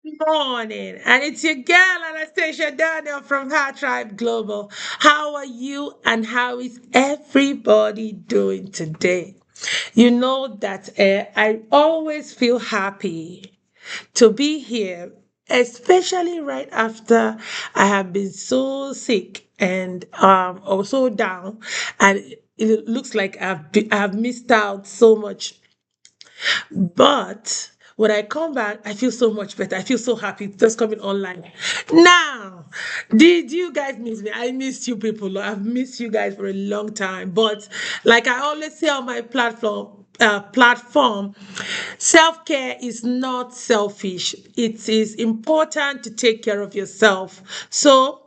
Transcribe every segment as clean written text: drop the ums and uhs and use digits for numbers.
Morning, and it's your girl Anastasia Daniel from HERTRIBE Global. How are you, and how is everybody doing today? You know that I always feel happy to be here, especially right after I have been so sick and also down, and it looks like I've missed out so much, but when I come back, I feel so much better. I feel so happy just coming online. Now, did you guys miss me? I missed you people. I've missed you guys for a long time. But like I always say on my platform, self-care is not selfish. It is important to take care of yourself. So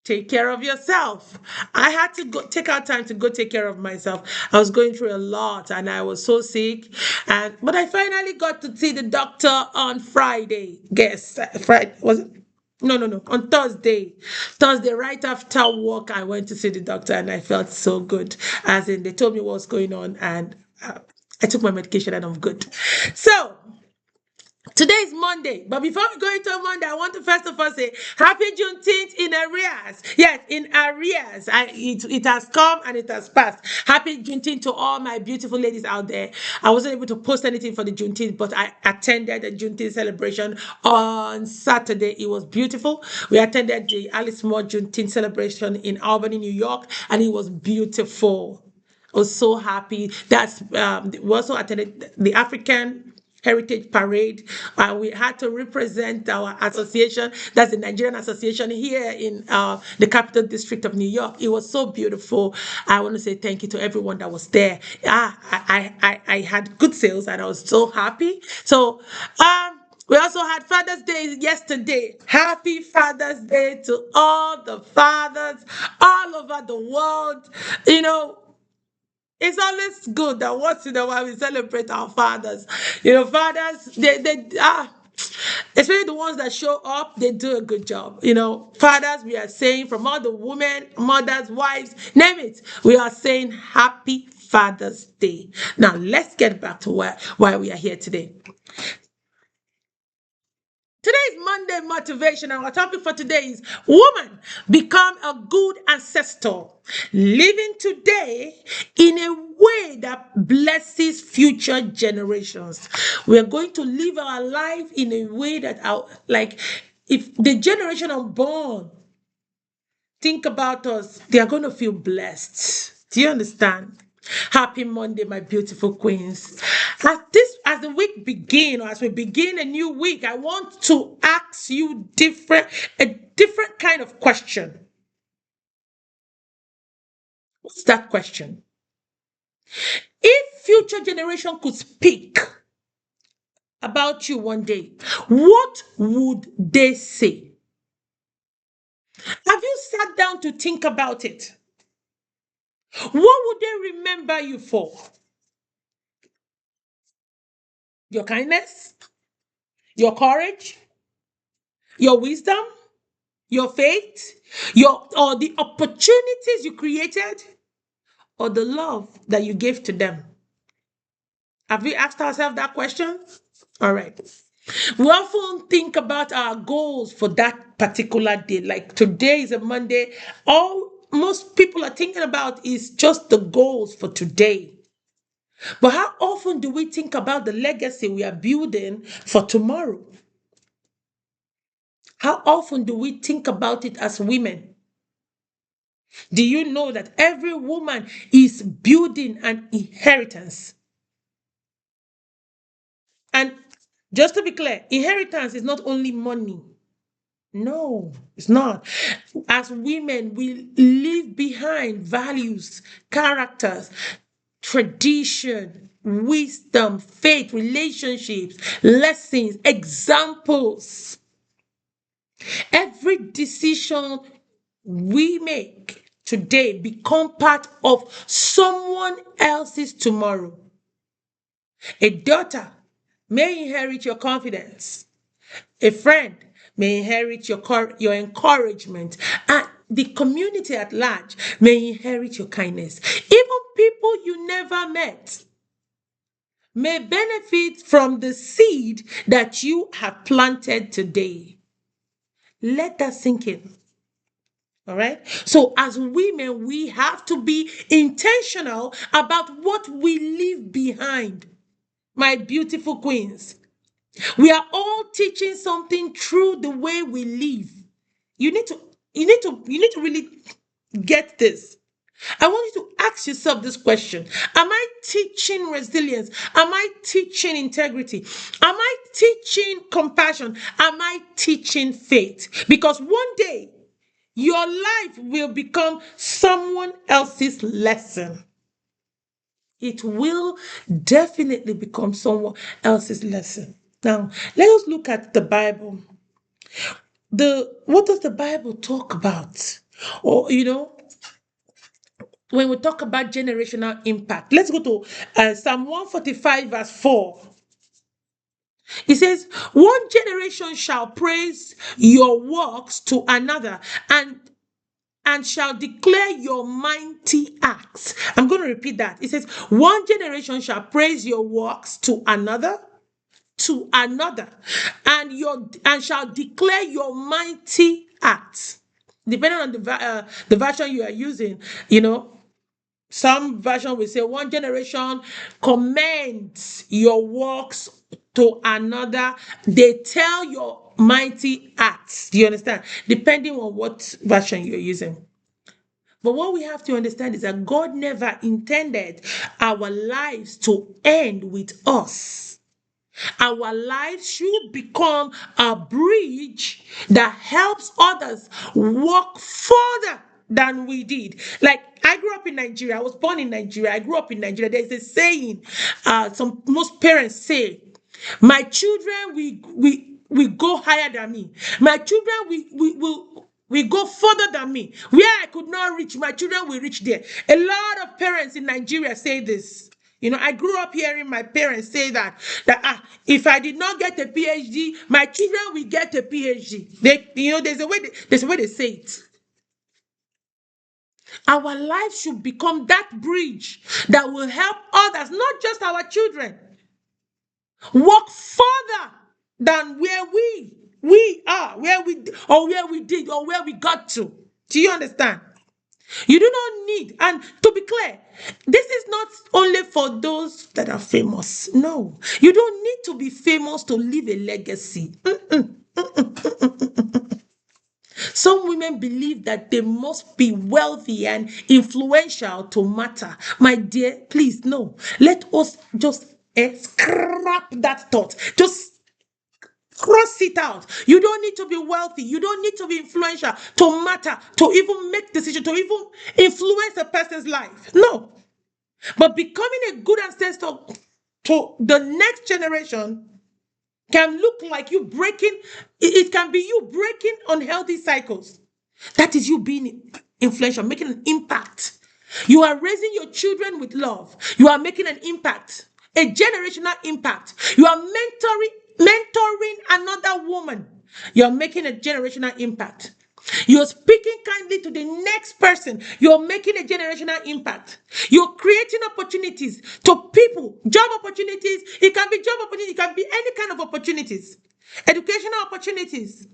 take care of yourself. I had to go take out time to go take care of myself. I was going through a lot and I was so sick. And but I finally got to see the doctor on Friday. Guess Friday was it? No, on Thursday. Thursday, right after work, I went to see the doctor and I felt so good. As in, they told me what's going on, and I took my medication and I'm good. So, today is Monday, but before we go into Monday, I want to first of all say Happy Juneteenth in arrears. Yes, in arrears. It has come and it has passed. Happy Juneteenth to all my beautiful ladies out there. I wasn't able to post anything for the Juneteenth, but I attended the Juneteenth celebration on Saturday. It was beautiful. We attended the Alice Moore Juneteenth celebration in Albany, New York, and it was beautiful. I was so happy. We also attended the African Heritage Parade. We had to represent our association, that's the Nigerian Association here in the Capital District of New York. It was so beautiful. I want to say thank you to everyone that was there. I had good sales and I was so happy. So, we also had Father's Day yesterday. Happy Father's Day to all the fathers all over the world. You know, it's always good that once in a while we celebrate our fathers. Fathers, especially the ones that show up, they do a good job. Fathers, we are saying from all the women, mothers, wives, name it, we are saying Happy Father's Day. Now, let's get back to why we are here today. Today's Monday motivation, and our topic for today is Woman, become a good ancestor. Living today in a way that blesses future generations. We are going to live our life in a way that like if the generation unborn think about us, they are going to feel blessed. Do you understand? Happy Monday, my beautiful queens. As the week begin, or as we begin a new week, I want to ask you a different kind of question. What's that question? If future generation could speak about you one day, what would they say? Have you sat down to think about it? What would they remember you for? Your kindness? Your courage, your wisdom, your faith, or the opportunities you created, or the love that you gave to them. Have we asked ourselves that question? All right. We often think about our goals for that particular day. Like today is a Monday. All most people are thinking about is just the goals for today. But how often do we think about the legacy we are building for tomorrow? How often do we think about it as women? Do you know that every woman is building an inheritance? And just to be clear, inheritance is not only money. No, it's not. As women, we leave behind values, characters, tradition, wisdom, faith, relationships, lessons, examples. Every decision we make today become part of someone else's tomorrow. A daughter may inherit your confidence. A friend may inherit your encouragement. And the community at large may inherit your kindness. Even people you never met may benefit from the seed that you have planted today. Let that sink in. All right. So, as women, we have to be intentional about what we leave behind. My beautiful queens, we are all teaching something through the way we live. You need to, you need to really get this. I want you to ask yourself this question. Am I teaching resilience? Am I teaching integrity? Am I teaching compassion? Am I teaching faith? Because one day your life will become someone else's lesson. It will definitely become someone else's lesson. Now, let us look at the Bible. What does the Bible talk about? Or when we talk about generational impact, let's go to Psalm 145, verse 4. It says, "One generation shall praise your works to another, and shall declare your mighty acts." I'm going to repeat that. It says, "One generation shall praise your works to another, and shall declare your mighty acts." Depending on the version you are using, some version will say, "One generation commends your works to another. They tell your mighty acts." Do you understand? Depending on what version you're using. But what we have to understand is that God never intended our lives to end with us. Our lives should become a bridge that helps others walk further than we did. Like, I grew up in Nigeria. I was born in Nigeria. I grew up in Nigeria. There's a saying, most parents say, "My children we go higher than me. My children we go further than me. Where I could not reach, my children will reach there." A lot of parents in Nigeria say this. I grew up hearing my parents say that if I did not get a PhD, my children will get a PhD. There's a way they say it. Our life should become that bridge that will help others, not just our children, walk further than where we are, where we did, or where we got to. Do you understand? You do not need, and to be clear, this is not only for those that are famous. No, you don't need to be famous to leave a legacy. Some women believe that they must be wealthy and influential to matter. My dear, please, no. Let us just scrap that thought. Just cross it out. You don't need to be wealthy. You don't need to be influential to matter, to even make decisions, to even influence a person's life. No. But becoming a good ancestor to the next generation can look like you breaking, it can be you breaking unhealthy cycles. That is you being influential, making an impact. You are raising your children with love. You are making an impact, a generational impact. You are mentoring another woman. You are making a generational impact. You're speaking kindly to the next person. You're making a generational impact. You're creating opportunities to people, job opportunities. It can be job opportunities, it can be any kind of opportunities, educational opportunities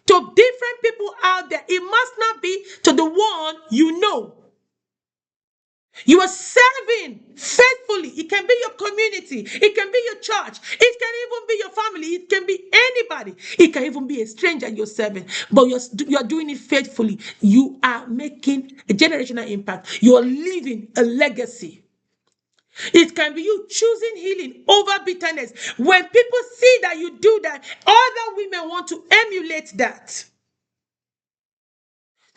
to different people out there. It must not be to the one you know. You are serving faithfully. It can be your community. It can be your church. It can even be your family. It can be anybody. It can even be a stranger you're serving. But you're doing it faithfully. You are making a generational impact. You're leaving a legacy. It can be you choosing healing over bitterness. When people see that you do that, other women want to emulate that.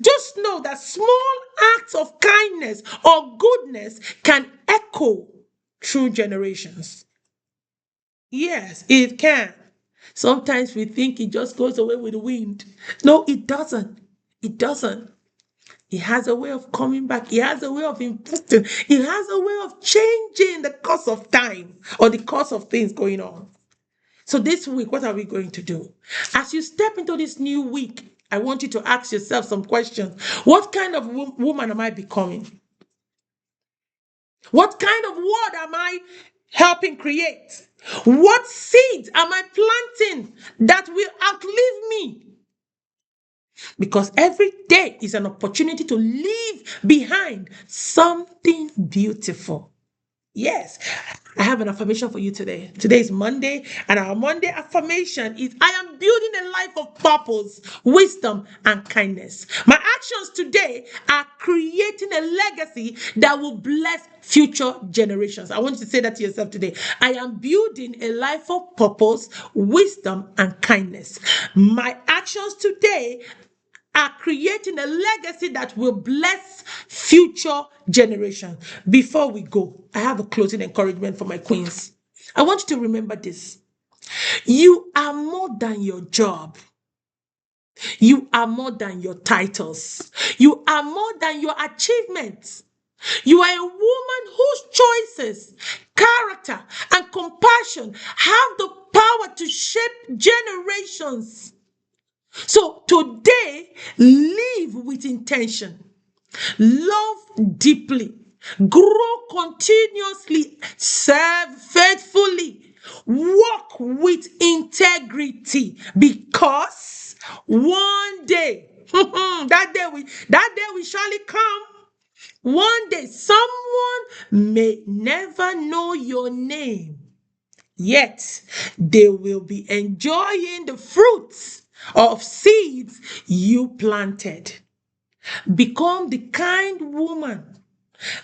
Just know that small acts of kindness or goodness can echo through generations. Yes, it can. Sometimes we think it just goes away with the wind. No, it doesn't. It doesn't. It has a way of coming back. It has a way of impacting. It has a way of changing the course of time or the course of things going on. So this week, what are we going to do? As you step into this new week, I want you to ask yourself some questions. What kind of woman am I becoming? What kind of word am I helping create? What seeds am I planting that will outlive me? Because every day is an opportunity to leave behind something beautiful. Yes, I have an affirmation for you today. Today is Monday, and our Monday affirmation is I am building a life of purpose, wisdom, and kindness. My actions today are creating a legacy that will bless future generations. I want you to say that to yourself today. I am building a life of purpose, wisdom, and kindness. My actions today are creating a legacy that will bless future generations. Before we go, I have a closing encouragement for my queens. I want you to remember this. You are more than your job. You are more than your titles. You are more than your achievements. You are a woman whose choices, character, and compassion have the power to shape generations. So today, live with intention, love deeply, grow continuously, serve faithfully, walk with integrity, because one day, that day will surely come. One day, someone may never know your name, yet they will be enjoying the fruits of seeds you planted. Become the kind woman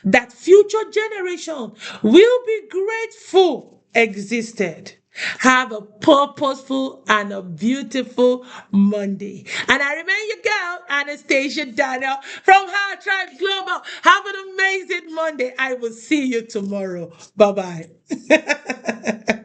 that future generation will be grateful existed. Have a purposeful and a beautiful Monday. And I remain your girl, Anastasia Daniel from HERTRIBE Global. Have an amazing Monday. I will see you tomorrow. Bye bye.